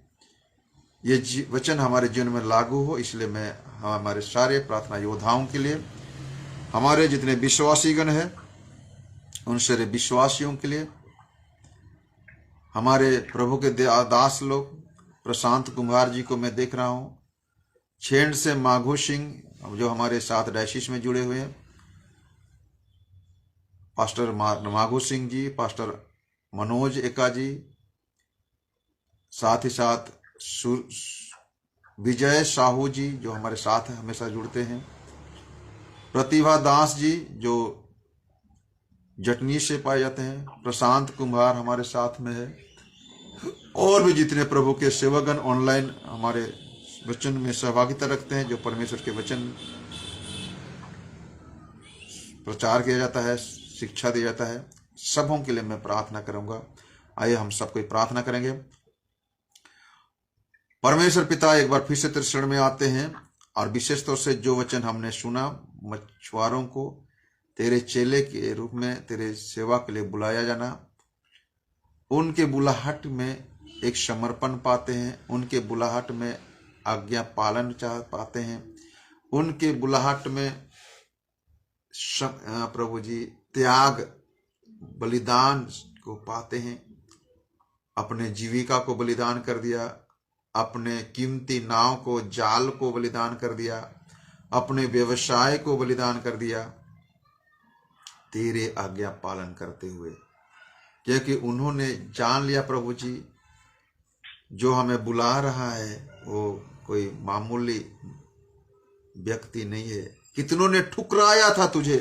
ये वचन हमारे जीवन में लागू हो, इसलिए मैं हमारे सारे प्रार्थना योद्धाओं के लिए, हमारे जितने विश्वासीगण हैं उन सारे विश्वासियों के लिए, हमारे प्रभु के दास लोग, प्रशांत कुमार जी को मैं देख रहा हूं, छेंड से माघो सिंह जो हमारे साथ डायसिस में जुड़े हुए हैं, पास्टर माघो सिंह जी, पास्टर मनोज एका जी, साथ ही साथ विजय साहू जी जो हमारे साथ हमेशा जुड़ते हैं, प्रतिभा दास जी जो जटनी से पाए जाते हैं, प्रशांत कुमार हमारे साथ में है, और भी जितने प्रभु के सेवकगण ऑनलाइन हमारे वचन में सहभागिता रखते हैं, जो परमेश्वर के वचन प्रचार किया जाता है, शिक्षा दिया जाता है, सबों के लिए मैं प्रार्थना करूंगा। आइए हम सब कोई प्रार्थना करेंगे। परमेश्वर पिता, एक बार फिर से तेरे शरण में आते हैं और विशेष तौर से जो वचन हमने सुना, मछुआरों को तेरे चेले के रूप में तेरे सेवा के लिए बुलाया जाना, उनके बुलाहट में एक समर्पण पाते हैं, उनके बुलाहट में आज्ञा पालन चाह पाते हैं, उनके बुलाहट में प्रभु जी त्याग बलिदान को पाते हैं। अपने जीविका को बलिदान कर दिया, अपने कीमती नाव को, जाल को बलिदान कर दिया, अपने व्यवसाय को बलिदान कर दिया, तेरे आज्ञा पालन करते हुए, क्योंकि उन्होंने जान लिया प्रभु जी जो हमें बुला रहा है वो कोई मामूली व्यक्ति नहीं है। कितनों ने ठुकराया था तुझे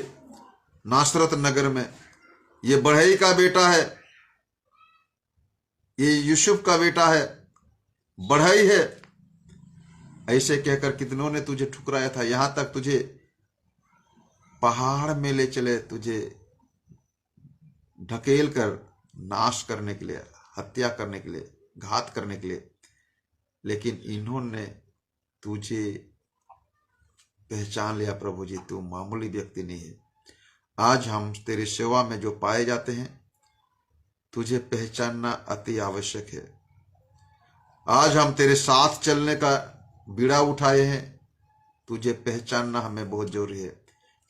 नासरत नगर में, ये बढ़ई का बेटा है, ये यूसुफ का बेटा है, बढ़ई है, ऐसे कहकर कितनों ने तुझे ठुकराया था। यहां तक तुझे पहाड़ में ले चले, तुझे ढकेल कर नाश करने के लिए, हत्या करने के लिए, घात करने के लिए, लेकिन इन्होंने तुझे पहचान लिया प्रभु जी, तू मामूली व्यक्ति नहीं है। आज हम तेरी सेवा में जो पाए जाते हैं, तुझे पहचानना अति आवश्यक है। आज हम तेरे साथ चलने का बीड़ा उठाए हैं, तुझे पहचानना हमें बहुत जरूरी है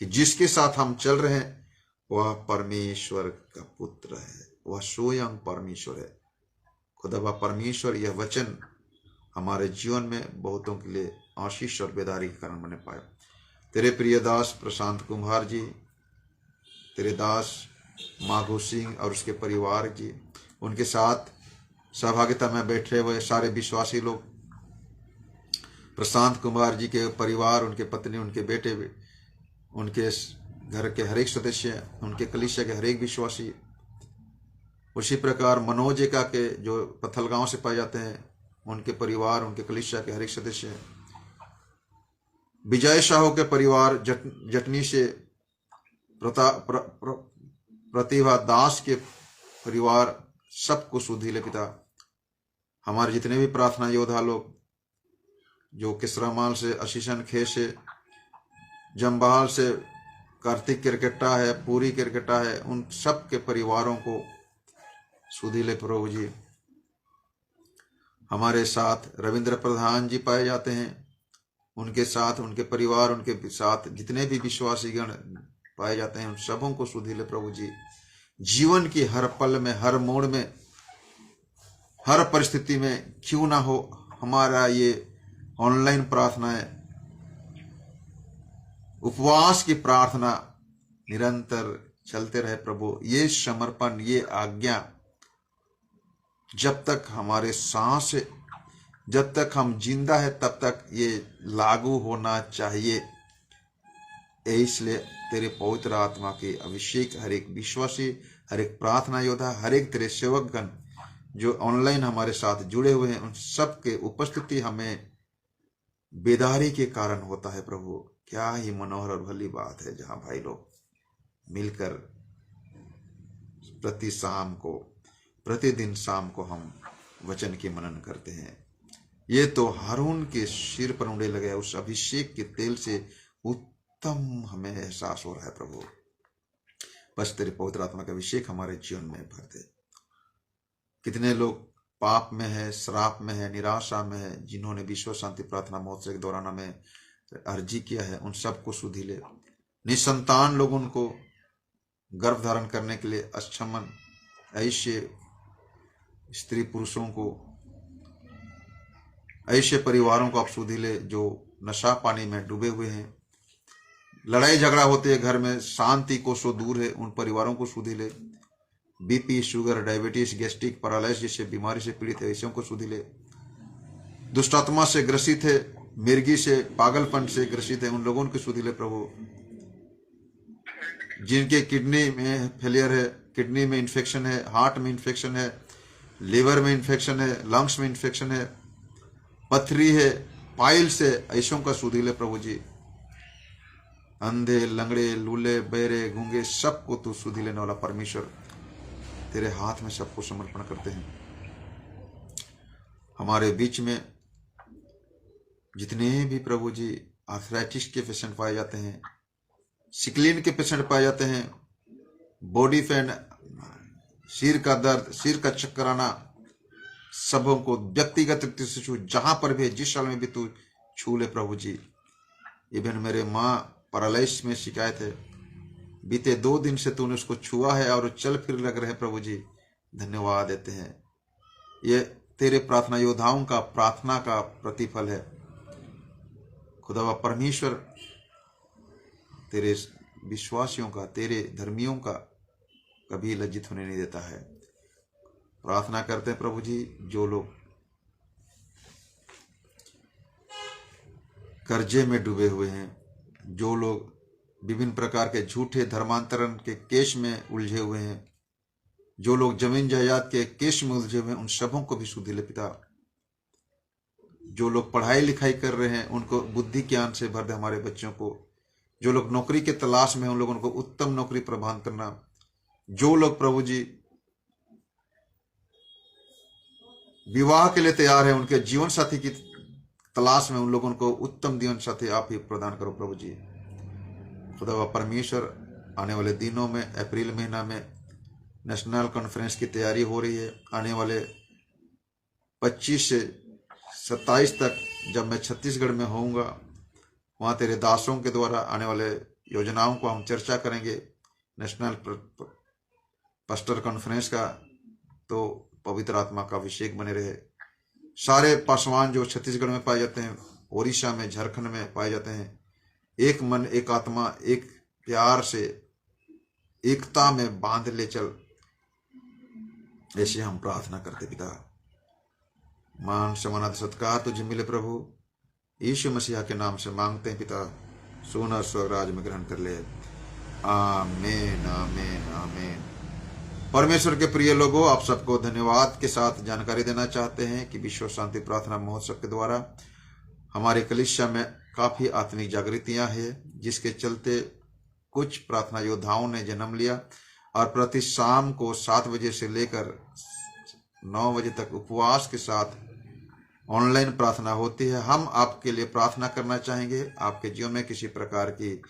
कि जिसके साथ हम चल रहे हैं वह परमेश्वर का पुत्र है, वह स्वयं परमेश्वर है। खुदा परमेश्वर यह वचन हमारे जीवन में बहुतों के लिए आशीष और बेदारी के कारण बने पाए। तेरे प्रिय दास प्रशांत कुमार जी, तेरे दास माघो सिंह और उसके परिवार जी, उनके साथ सहभागिता में बैठे हुए सारे विश्वासी लोग, प्रशांत कुमार जी के परिवार, उनके पत्नी, उनके बेटे, उनके घर के हर एक सदस्य, उनके कलीसिया के हर एक विश्वासी, उसी प्रकार मनोज एका के जो पत्थल गांव से पाए जाते हैं, उनके परिवार, उनके कलीसिया के हर एक सदस्य, विजय साहू के परिवार जटनी से, प्रतिभा दास के परिवार, सबको सुधीले पिता। हमारे जितने भी प्रार्थना योद्धा लोग जो किसरामाल से, अशीशन खे से, जम्बाल से, कार्तिक किरकेटा है, पूरी किरकेटा है, उन सब के परिवारों को सुधीले प्रभु जी। हमारे साथ रविंद्र प्रधान जी पाए जाते हैं, उनके साथ, उनके परिवार, उनके साथ जितने भी विश्वासी गण पाए जाते हैं, उन सबों को सुधीले प्रभु जी। जीवन की हर पल में, हर मोड़ में, हर परिस्थिति में क्यों ना हो, हमारा ये ऑनलाइन प्रार्थना है, उपवास की प्रार्थना निरंतर चलते रहे प्रभु। ये समर्पण, ये आज्ञा जब तक हमारे सांस, जब तक हम जिंदा है तब तक ये लागू होना चाहिए। इसलिए तेरे पवित्र आत्मा के अभिषेक हर एक विश्वासी, हर एक प्रार्थना योद्धा, हर एक तेरे सेवकगण जो ऑनलाइन हमारे साथ जुड़े हुए हैं, उन सब के उपस्थिति हमें बेदारी के कारण होता है प्रभु। क्या ही मनोहर और भली बात है जहां भाई लोग मिलकर प्रतिदिन शाम को हम वचन की मनन करते हैं। ये तो हारून के सिर पर उड़े लगे उस अभिषेक के तेल से उत्तम हमें एहसास हो रहा है प्रभु। बस तेरे पवित्र आत्मा का अभिषेक हमारे जीवन में भर दे। कितने लोग पाप में है, श्राप में है, निराशा में है, जिन्होंने विश्व शांति प्रार्थना महोत्सव के दौरान में अर्जी किया है, उन सबको सुधी ले। निसंतान लोग, उनको गर्भ धारण करने के लिए अक्षमन ऐसे स्त्री पुरुषों को, ऐसे परिवारों को आप सुधी ले जो नशा पानी में डूबे हुए हैं, लड़ाई झगड़ा होते हैं घर में, शांति को सो दूर है, उन परिवारों को सुधी ले। BP, sugar, diabetes, gastric, paralysis जैसे बीमारी से पीड़ित है, ऐसे को सुधी ले। दुष्टात्मा से ग्रसित है, मिर्गी से, पागलपन से ग्रसित है, उन लोगों को सुधी ले प्रभु। जिनके किडनी में फेलियर है, किडनी में इन्फेक्शन है, हार्ट में इन्फेक्शन है, लिवर में इन्फेक्शन है, लंग्स में इन्फेक्शन है, पथरी है, पाइल से, ऐसों का सुधी ले प्रभु जी। अंधे, लंगड़े, लूले, बहरे, गूंगे, सबको तू सुधी लेने वाला परमेश्वर, तेरे हाथ में सबको समर्पण करते हैं। हमारे बीच में जितने भी प्रभु जी आर्थराइटिस के पेशेंट पाए जाते हैं, सिकलिन के पेशेंट पाए जाते हैं, बॉडी पेन, सिर का दर्द, सिर का चक्कर आना, सबों को व्यक्तिगत रीति से छू, जहां पर भी, जिस साल में भी तू छू ले प्रभु जी। इवन मेरे माँ पैरालाइसिस में शिकायत है, बीते 2 दिन से तूने उसको छुआ है और चल फिर लग रहे प्रभु जी। धन्यवाद देते हैं, ये तेरे प्रार्थना योद्धाओं का प्रार्थना का प्रतिफल है। खुदा परमेश्वर तेरे विश्वासियों का, तेरे धर्मियों का कभी लज्जित होने नहीं देता है। प्रार्थना करते हैं प्रभु जी, जो लोग कर्जे में डूबे हुए हैं, जो लोग विभिन्न प्रकार के झूठे धर्मांतरण के केस में उलझे हुए हैं, जो लोग जमीन जायदाद के केस में उलझे हुए हैं, उन सबों को भी सुधी ले पिता। जो लोग पढ़ाई लिखाई कर रहे हैं, उनको बुद्धि ज्ञान से भर दे हमारे बच्चों को। जो लोग नौकरी के तलाश में हैं, उन लोगों को उत्तम नौकरी प्रदान करना। जो लोग प्रभु जी विवाह के लिए तैयार है, उनके जीवन साथी की तलाश में, उन लोगों को उत्तम जीवन साथी आप ही प्रदान करो प्रभु जी। खुदा परमेश्वर, आने वाले दिनों में अप्रैल महीना में नेशनल कॉन्फ्रेंस की तैयारी हो रही है। आने वाले 25 से 27 तक जब मैं छत्तीसगढ़ में होऊंगा, वहाँ तेरे दासों के द्वारा आने वाले योजनाओं को हम चर्चा करेंगे, नेशनल पास्टर कॉन्फ्रेंस का। तो पवित्र आत्मा का अभिषेक बने रहे। सारे पासवान जो छत्तीसगढ़ में पाए जाते हैं, ओडिशा में, झारखंड में पाए जाते हैं, एक मन, एक आत्मा, एक प्यार से एकता में बांध ले चल, ऐसे हम प्रार्थना करते पिता। मान सम्मान आदर सत्कार तुझे मिले प्रभु, यीशु मसीहा के नाम से मांगते हैं पिता। सोना स्वराज में ग्रहण कर ले। आमीन आमीन आमीन। परमेश्वर के प्रिय लोगों, आप सबको धन्यवाद के साथ जानकारी देना चाहते हैं कि विश्व शांति प्रार्थना महोत्सव के द्वारा हमारे कलीसिया में काफी आत्मिक जागृतियां हैं, जिसके चलते कुछ प्रार्थना योद्धाओं ने जन्म लिया और प्रति शाम को 7 बजे से लेकर 9 बजे तक उपवास के साथ ऑनलाइन प्रार्थना होती है। हम आपके लिए प्रार्थना करना चाहेंगे। आपके जीवन में किसी प्रकार की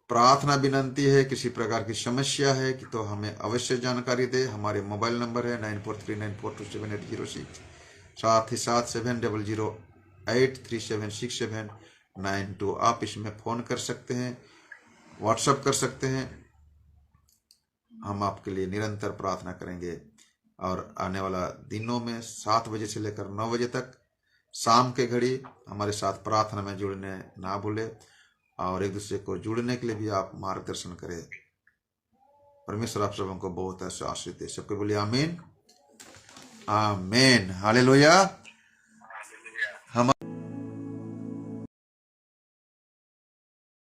प्रार्थना विनंती है, किसी प्रकार की समस्या है कि तो हमें अवश्य जानकारी दे। हमारे मोबाइल नंबर है 9439427806, साथ ही साथ 7008376792। आप इसमें फोन कर सकते हैं, व्हाट्सएप कर सकते हैं। हम आपके लिए निरंतर प्रार्थना करेंगे। और आने वाला दिनों में 7 बजे से लेकर 9 बजे तक शाम के घड़ी हमारे साथ प्रार्थना में जुड़ने ना भूले, और एक दूसरे को जुड़ने के लिए भी आप मार्गदर्शन करें। परमेश्वर आप सबों को बहुत ऐसे आशीष दे। सबके बोलिए आमीन आमीन, हालेलुया।